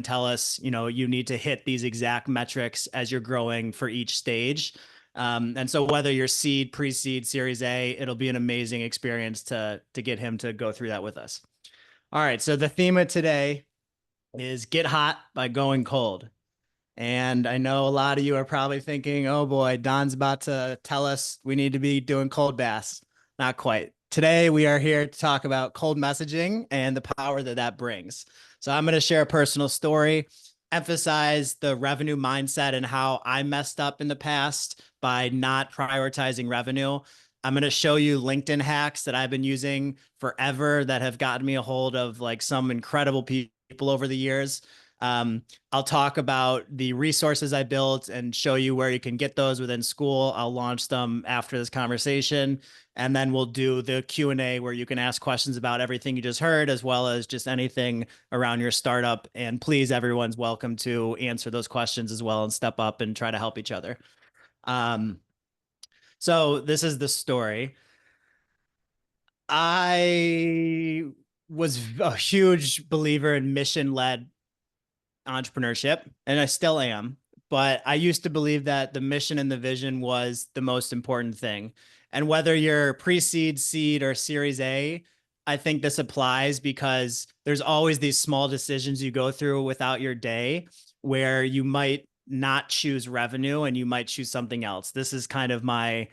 tell us, you need to hit these exact metrics as you're growing for each stage. And so whether you're seed, pre-seed, series A, it'll be an amazing experience to get him to go through that with us. All right. So the theme of today is get hot by going cold. And I know a lot of you are probably thinking, oh boy, Don's about to tell us we need to be doing cold baths. Not quite. Today, we are here to talk about cold messaging and the power that that brings. So I'm going to share a personal story, emphasize the revenue mindset and how I messed up in the past by not prioritizing revenue. I'm going to show you LinkedIn hacks that I've been using forever that have gotten me a hold of like some incredible people over the years. I'll talk about the resources I built and show you where you can get those within school. I'll launch them after this conversation, and then we'll do the Q&A where you can ask questions about everything you just heard, as well as just anything around your startup. And please, everyone's welcome to answer those questions as well and step up and try to help each other. So this is the story. I was a huge believer in mission-led entrepreneurship, and I still am. But I used to believe that the mission and the vision was the most important thing. And whether you're pre-seed, seed, or series A, I think this applies because there's always these small decisions you go through without your day where you might not choose revenue and you might choose something else. This is kind of my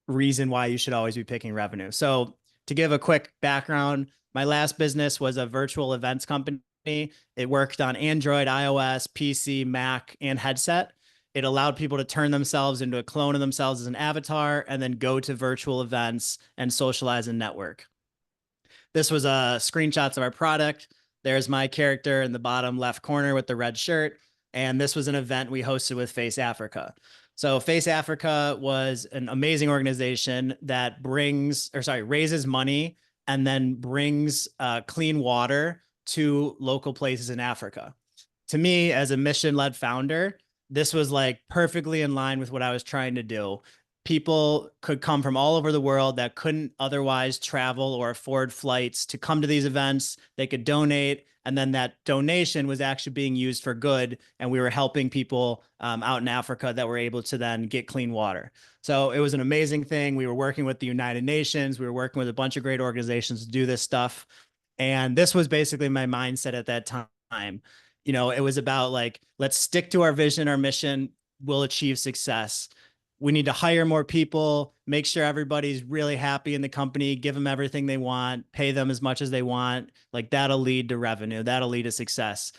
reason why you should always be picking revenue. So to give a quick background, my last business was a virtual events company. It worked on Android, iOS, PC, Mac, and headset. It allowed people to turn themselves into a clone of themselves as an avatar and then go to virtual events and socialize and network. This was screenshots of our product. There's my character in the bottom left corner with the red shirt. And this was an event we hosted with Face Africa. So Face Africa was an amazing organization that raises money and then brings clean water to local places in Africa. To me, as a mission-led founder, this was like perfectly in line with what I was trying to do. People could come from all over the world that couldn't otherwise travel or afford flights to come to these events. They could donate, and then that donation was actually being used for good, and we were helping people out in Africa that were able to then get clean water. So it was an amazing thing. We were working with the United Nations. We were working with a bunch of great organizations to do this stuff. And this was basically my mindset at that time. It was about like, let's stick to our vision, our mission, we'll achieve success. We need to hire more people, make sure everybody's really happy in the company, give them everything they want, pay them as much as they want. Like that'll lead to revenue, that'll lead to success.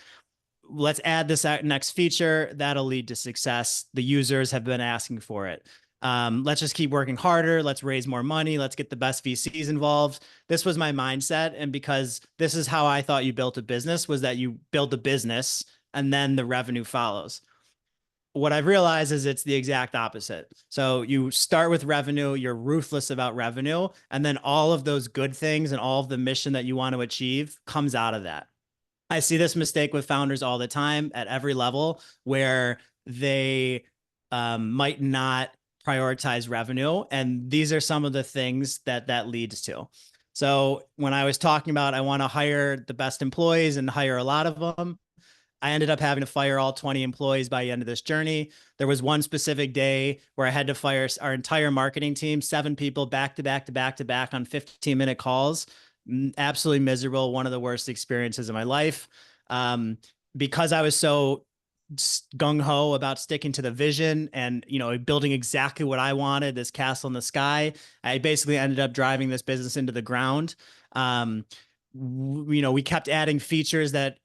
Let's add this next feature, that'll lead to success. The users have been asking for it. Let's just keep working harder. Let's raise more money. Let's get the best VCs involved. This was my mindset. And because this is how I thought you built a business, was that you build a business and then the revenue follows. What I've realized is it's the exact opposite. So you start with revenue, you're ruthless about revenue, and then all of those good things and all of the mission that you want to achieve comes out of that. I see this mistake with founders all the time at every level where they might not prioritize revenue. And these are some of the things that leads to. So when I was talking about, I want to hire the best employees and hire a lot of them, I ended up having to fire all 20 employees by the end of this journey. There was one specific day where I had to fire our entire marketing team, 7 people back to back to back to back on 15-minute calls. Absolutely miserable. One of the worst experiences of my life. Because I was so gung-ho about sticking to the vision and, building exactly what I wanted, this castle in the sky, I basically ended up driving this business into the ground. We kept adding features that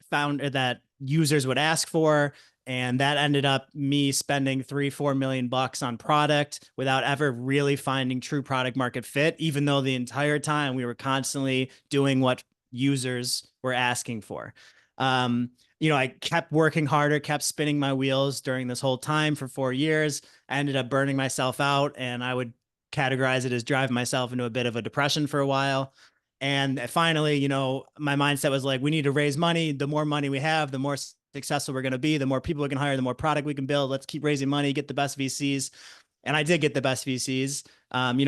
users would ask for. And that ended up me spending $3-4 million on product without ever really finding true product market fit, even though the entire time we were constantly doing what users were asking for. I kept working harder, kept spinning my wheels during this whole time for 4 years. I ended up burning myself out, and I would categorize it as driving myself into a bit of a depression for a while. And finally, my mindset was like, we need to raise money. The more money we have, the more successful we're going to be, the more people we can hire, the more product we can build. Let's keep raising money, get the best VCs. And I did get the best VCs.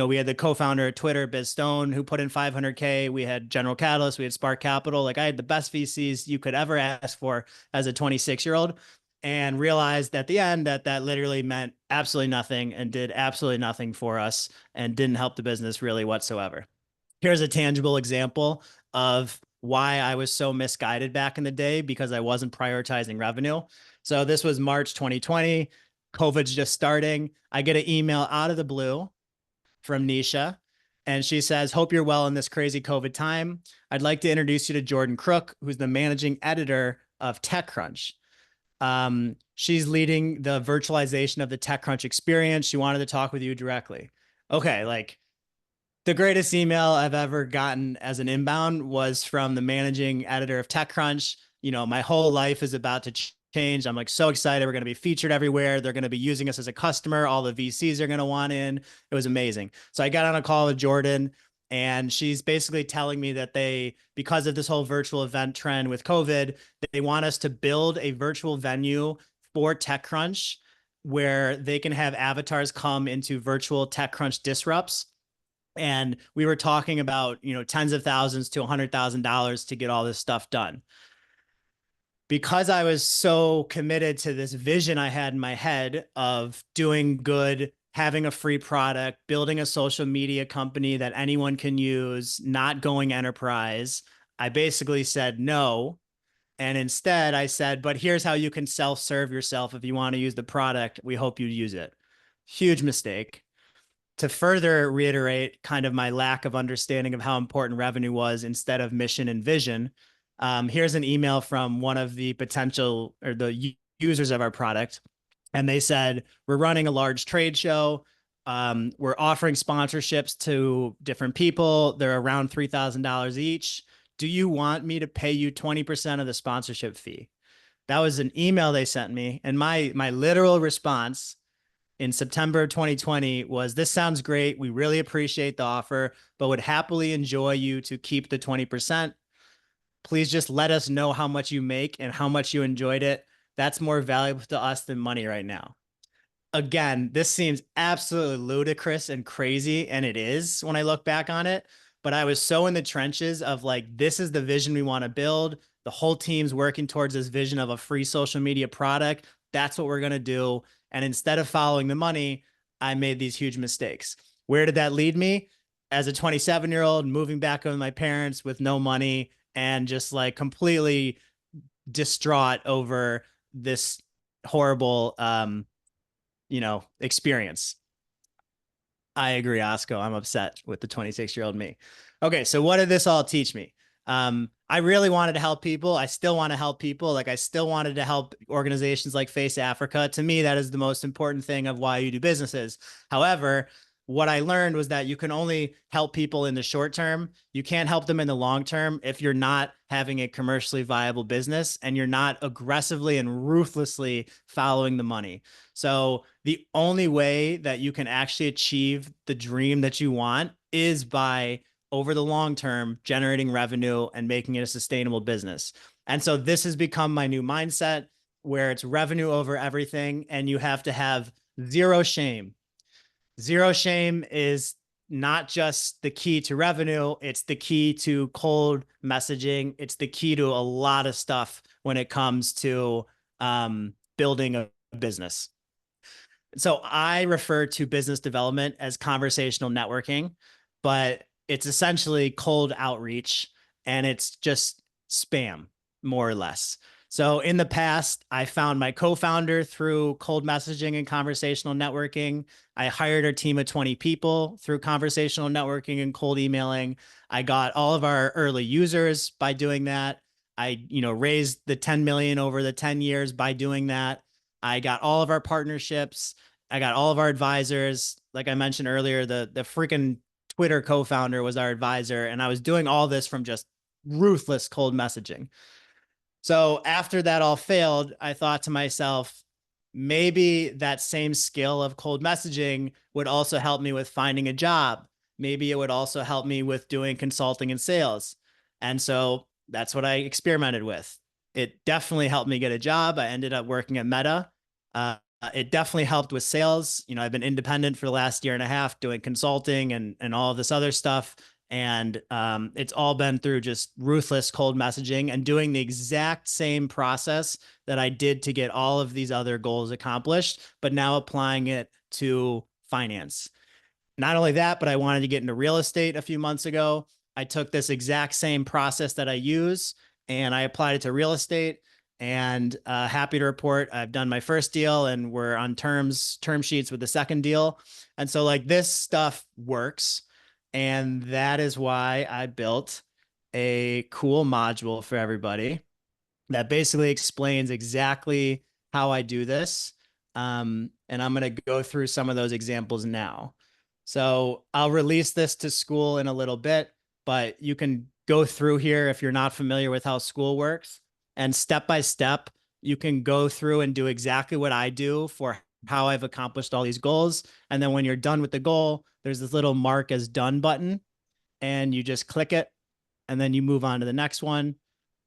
We had the co-founder of Twitter, Biz Stone, who put in 500K. We had General Catalyst. We had Spark Capital. Like I had the best VCs you could ever ask for as a 26-year-old, and realized at the end that that literally meant absolutely nothing and did absolutely nothing for us and didn't help the business really whatsoever. Here's a tangible example of why I was so misguided back in the day, because I wasn't prioritizing revenue. So this was March 2020. COVID's just starting. I get an email out of the blue from Nisha, and she says, "Hope you're well in this crazy COVID time. I'd like to introduce you to Jordan Crook, who's the managing editor of TechCrunch. She's leading the virtualization of the TechCrunch experience. She wanted to talk with you directly." Okay, like the greatest email I've ever gotten as an inbound was from the managing editor of TechCrunch. My whole life is about to change. I'm like so excited. We're going to be featured everywhere. They're going to be using us as a customer. All the VCs are going to want in. It was amazing. So I got on a call with Jordan, and she's basically telling me that because of this whole virtual event trend with COVID, they want us to build a virtual venue for TechCrunch where they can have avatars come into virtual TechCrunch disrupts. And we were talking about, tens of thousands to $100,000 to get all this stuff done. Because I was so committed to this vision I had in my head of doing good, having a free product, building a social media company that anyone can use, not going enterprise, I basically said no. And instead I said, but here's how you can self-serve yourself. If you want to use the product, we hope you use it. Huge mistake. To further reiterate kind of my lack of understanding of how important revenue was instead of mission and vision, here's an email from one of the potential or the users of our product. And they said, "We're running a large trade show. We're offering sponsorships to different people. They're around $3,000 each. Do you want me to pay you 20% of the sponsorship fee?" That was an email they sent me. And my literal response in September 2020 was, "This sounds great. We really appreciate the offer, but would happily enjoy you to keep the 20%. Please just let us know how much you make and how much you enjoyed it. That's more valuable to us than money right now." Again, this seems absolutely ludicrous and crazy, and it is when I look back on it. But I was so in the trenches of like, this is the vision we want to build. The whole team's working towards this vision of a free social media product. That's what we're going to do. And instead of following the money, I made these huge mistakes. Where did that lead me? As a 27-year-old, moving back with my parents with no money and just like completely distraught over this horrible, experience. I agree, Osco. I'm upset with the 26-year-old me. Okay, so what did this all teach me? I really wanted to help people. I still want to help people. Like I still wanted to help organizations like Face Africa. To me, that is the most important thing of why you do businesses. However, what I learned was that you can only help people in the short term. You can't help them in the long term if you're not having a commercially viable business and you're not aggressively and ruthlessly following the money. So the only way that you can actually achieve the dream that you want is by, over the long term, generating revenue and making it a sustainable business. And so this has become my new mindset, where it's revenue over everything, and you have to have zero shame. Zero shame is not just the key to revenue, it's the key to cold messaging. It's the key to a lot of stuff when it comes to building a business. So I refer to business development as conversational networking, but it's essentially cold outreach, and it's just spam, more or less. So in the past, I found my co-founder through cold messaging and conversational networking. I hired a team of 20 people through conversational networking and cold emailing. I got all of our early users by doing that. I, raised the 10 million over the 10 years by doing that. I got all of our partnerships. I got all of our advisors. Like I mentioned earlier, the freaking Twitter co-founder was our advisor. And I was doing all this from just ruthless cold messaging. So after that all failed, I thought to myself, maybe that same skill of cold messaging would also help me with finding a job. Maybe it would also help me with doing consulting and sales. And so that's what I experimented with. It definitely helped me get a job. I ended up working at Meta. it definitely helped with sales. I've been independent for the last year and a half doing consulting and all of this other stuff. And it's all been through just ruthless cold messaging and doing the exact same process that I did to get all of these other goals accomplished, but now applying it to finance. Not only that, but I wanted to get into real estate a few months ago. I took this exact same process that I use and I applied it to real estate. And happy to report I've done my first deal and we're on term sheets with the second deal. And so like this stuff works. And that is why I built a cool module for everybody that basically explains exactly how I do this. And I'm going to go through some of those examples now. So I'll release this to Skool in a little bit, but you can go through here if you're not familiar with how Skool works. And step by step, you can go through and do exactly what I do for how I've accomplished all these goals. And then when you're done with the goal, there's this little mark as done button, and you just click it, and then you move on to the next one.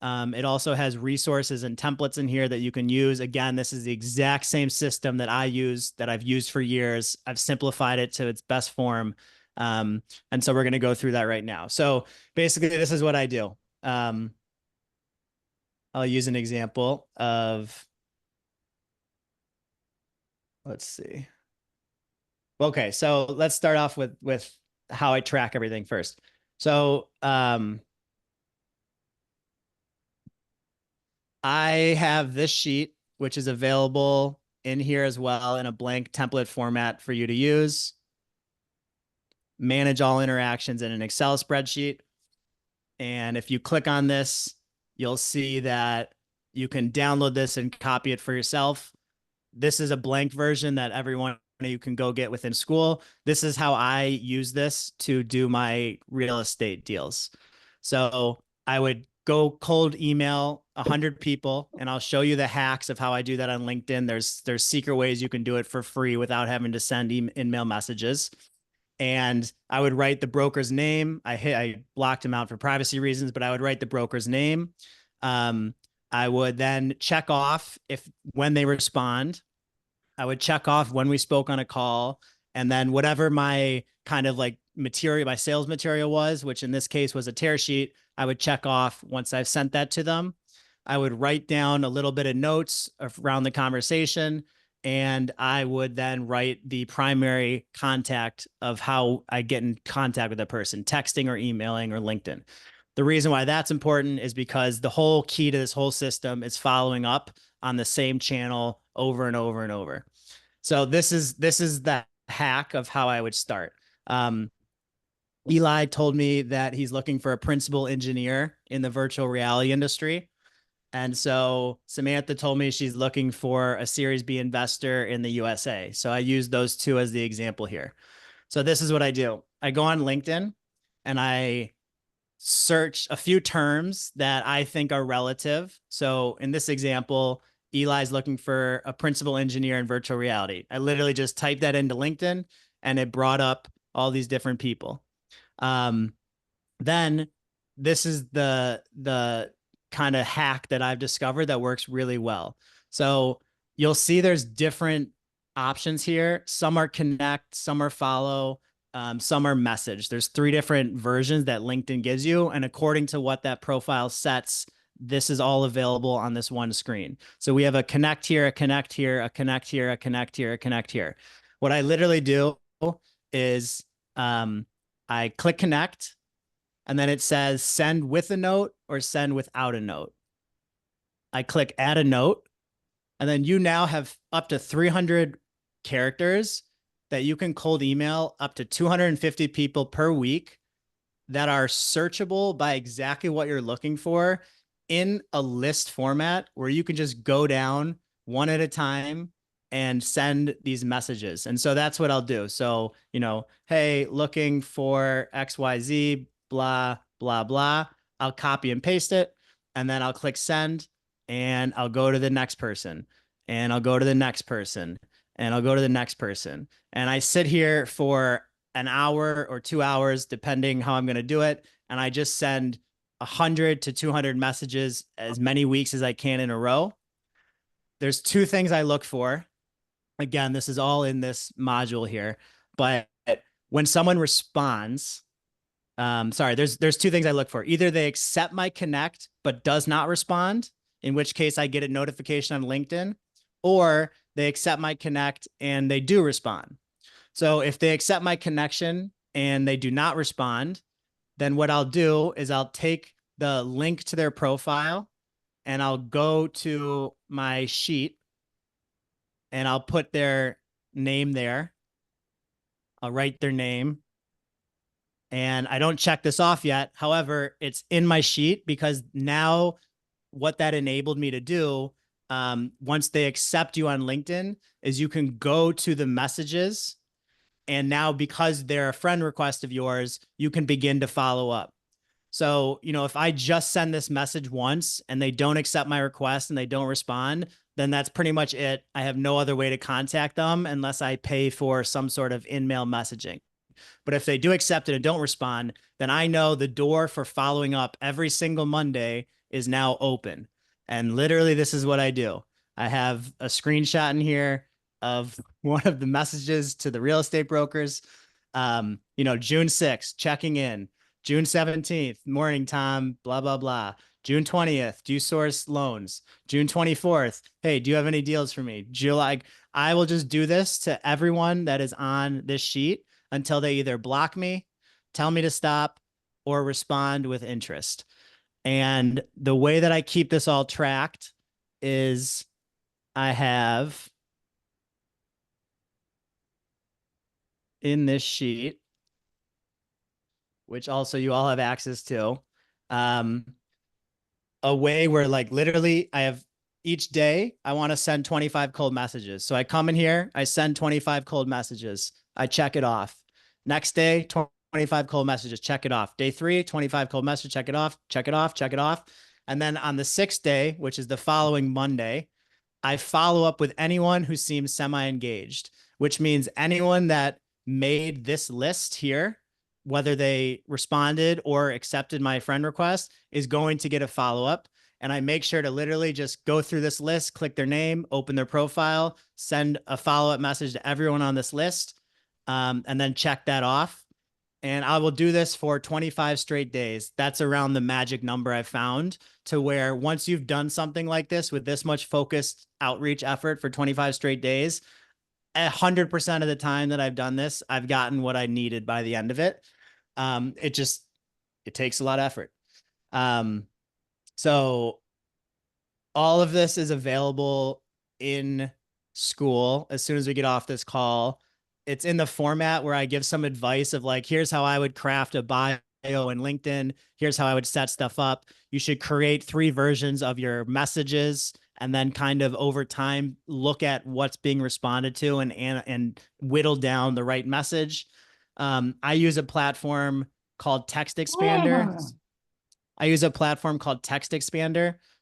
It also has resources and templates in here that you can use. Again, this is the exact same system that I use, that I've used for years. I've simplified it to its best form. And so we're going to go through that right now. So basically, this is what I do. I'll use an example of, let's see. Okay, so let's start off with how I track everything first. So I have this sheet, which is available in here as well in a blank template format for you to use. Manage all interactions in an Excel spreadsheet. And if you click on this, you'll see that you can download this and copy it for yourself. This is a blank version that everyone you can go get within Skool. This is how I use this to do my real estate deals. So I would go cold email 100 people, and I'll show you the hacks of how I do that on LinkedIn. There's secret ways you can do it for free without having to send email messages. And I would write the broker's name. I blocked him out for privacy reasons, but I would write the broker's name. I would then check off when they respond. I would check off when we spoke on a call, and then whatever my kind of like material, my sales material was, which in this case was a tear sheet, I would check off once I've sent that to them. I would write down a little bit of notes around the conversation, and I would then write the primary contact of how I get in contact with a person, texting or emailing or LinkedIn. The reason why that's important is because the whole key to this whole system is following up on the same channel over and over and over. So this is the hack of how I would start. Eli told me that he's looking for a principal engineer in the virtual reality industry. And so Samantha told me she's looking for a Series B investor in the USA. So I use those two as the example here. So this is what I do. I go on LinkedIn and I search a few terms that I think are relative. So in this example, Eli's looking for a principal engineer in virtual reality. I literally just typed that into LinkedIn and it brought up all these different people. Then this is the kind of hack that I've discovered that works really well. So you'll see there's different options here. Some are connect, some are follow, some are message. There's 3 different versions that LinkedIn gives you. And according to what that profile sets, this is all available on this one screen. So we have a connect here, a connect here, a connect here, a connect here, a connect here. What I literally do is I click connect, and then it says send with a note or send without a note. I click add a note, and then you now have up to 300 characters that you can cold email up to 250 people per week that are searchable by exactly what you're looking for in a list format where you can just go down one at a time and send these messages. And so that's what I'll do. So, hey, looking for XYZ, blah, blah, blah. I'll copy and paste it, and then I'll click send, and I'll go to the next person, and I'll go to the next person, and I'll go to the next person. And I sit here for an hour or 2 hours, depending how I'm going to do it. And I just send 100 to 200 messages as many weeks as I can in a row. There's 2 things I look for. again, this is all in this module here, but when someone responds, sorry, there's two things I look for. Either they accept my connect but does not respond, in which case I get a notification on LinkedIn, or they accept my connect and they do respond. So if they accept my connection and they do not respond, then what I'll do is I'll take the link to their profile and I'll go to my sheet and I'll put their name there. I'll write their name. And I don't check this off yet. However, it's in my sheet because now what that enabled me to do, once they accept you on LinkedIn, is you can go to the messages. And now because they're a friend request of yours, you can begin to follow up. So, if I just send this message once and they don't accept my request and they don't respond, then that's pretty much it. I have no other way to contact them unless I pay for some sort of in-mail messaging. But if they do accept it and don't respond, then I know the door for following up every single Monday is now open. And literally, this is what I do. I have a screenshot in here of one of the messages to the real estate brokers. June 6th, checking in. June 17th, morning, Tom, blah, blah, blah. June 20th, do you source loans? June 24th, hey, do you have any deals for me? July, I will just do this to everyone that is on this sheet until they either block me, tell me to stop, or respond with interest. And the way that I keep this all tracked is I have in this sheet, which also you all have access to, a way where like literally I have each day I want to send 25 cold messages. So I come in here, I send 25 cold messages. I check it off. Next day, 25 cold messages, check it off. Day 3, 25 cold messages, check it off, check it off, check it off. And then on the 6th day, which is the following Monday, I follow up with anyone who seems semi-engaged, which means anyone that made this list here, whether they responded or accepted my friend request, is going to get a follow-up. And I make sure to literally just go through this list, click their name, open their profile, send a follow-up message to everyone on this list, and then check that off. And I will do this for 25 straight days. That's around the magic number I've found, to where once you've done something like this with this much focused outreach effort for 25 straight days, 100% of the time that I've done this, I've gotten what I needed by the end of it. It takes a lot of effort. So all of this is available in school as soon as we get off this call. It's in the format where I give some advice of like, here's how I would craft a bio in LinkedIn. Here's how I would set stuff up. You should create 3 versions of your messages and then kind of over time look at what's being responded to and whittle down the right message. I use a platform called Text Expander.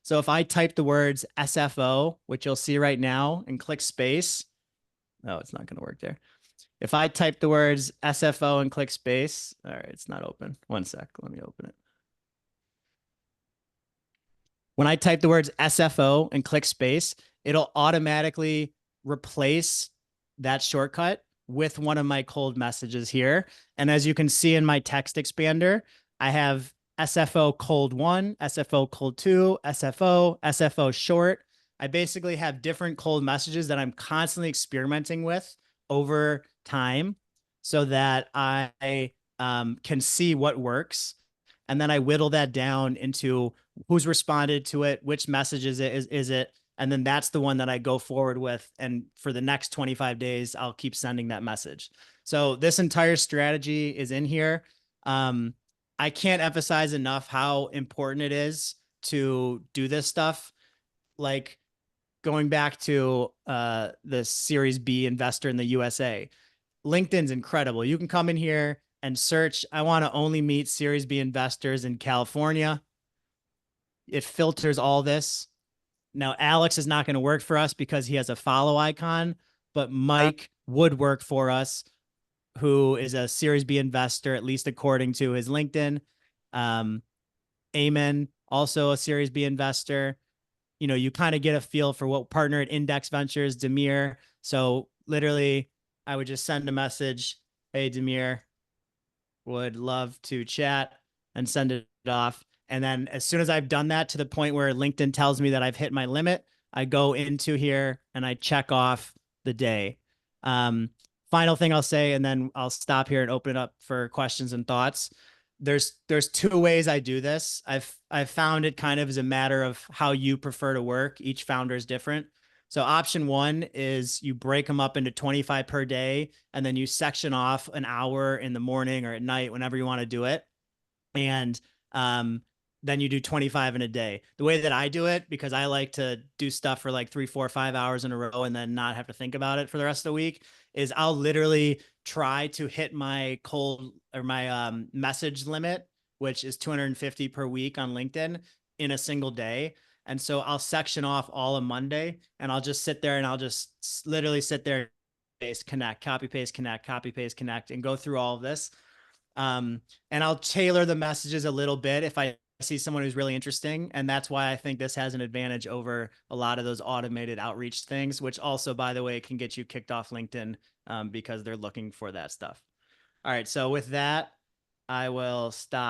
So if I type the words SFO, which you'll see right now, and click space, oh, it's not going to work there. If I type the words SFO and click space, all right, it's not open. One sec, let me open it. When I type the words SFO and click space, it'll automatically replace that shortcut with one of my cold messages here. And as you can see in my text expander, I have SFO cold 1, SFO cold 2, SFO short. I basically have different cold messages that I'm constantly experimenting with over time so that I can see what works. And then I whittle that down into who's responded to it, which message is it, and then that's the one that I go forward with. And for the next 25 days, I'll keep sending that message. So this entire strategy is in here. I can't emphasize enough how important it is to do this stuff. Like going back to the Series B investor in the USA, LinkedIn's incredible. You can come in here and search, I want to only meet Series B investors in California. It filters all this. Now, Alex is not going to work for us because he has a follow icon, but Mike would work for us, who is a Series B investor, at least according to his LinkedIn. Amen, also a Series B investor. You kind of get a feel for what partner at Index Ventures, Demir. So literally, I would just send a message, "Hey, Demir, would love to chat," and send it off. And then as soon as I've done that to the point where LinkedIn tells me that I've hit my limit, I go into here and I check off the day. Um, Final thing I'll say, and then I'll stop here and open it up for questions and thoughts. There's two ways I do this. I've found it kind of as a matter of how you prefer to work. Each founder is different. So option one is you break them up into 25 per day, and then you section off an hour in the morning or at night, whenever you want to do it. And um, then you do 25 in a day. The way that I do it, because I like to do stuff for like 3, 4, 5 hours in a row and then not have to think about it for the rest of the week, is I'll literally try to hit my cold or my message limit, which is 250 per week on LinkedIn, in a single day. And so I'll section off all of Monday, and I'll just sit there and I'll just literally sit there, paste, connect, copy, paste, connect, and go through all of this. And I'll tailor the messages a little bit if I see someone who's really interesting. And that's why I think this has an advantage over a lot of those automated outreach things, which also, by the way, can get you kicked off LinkedIn because they're looking for that stuff. All right. So with that, I will stop.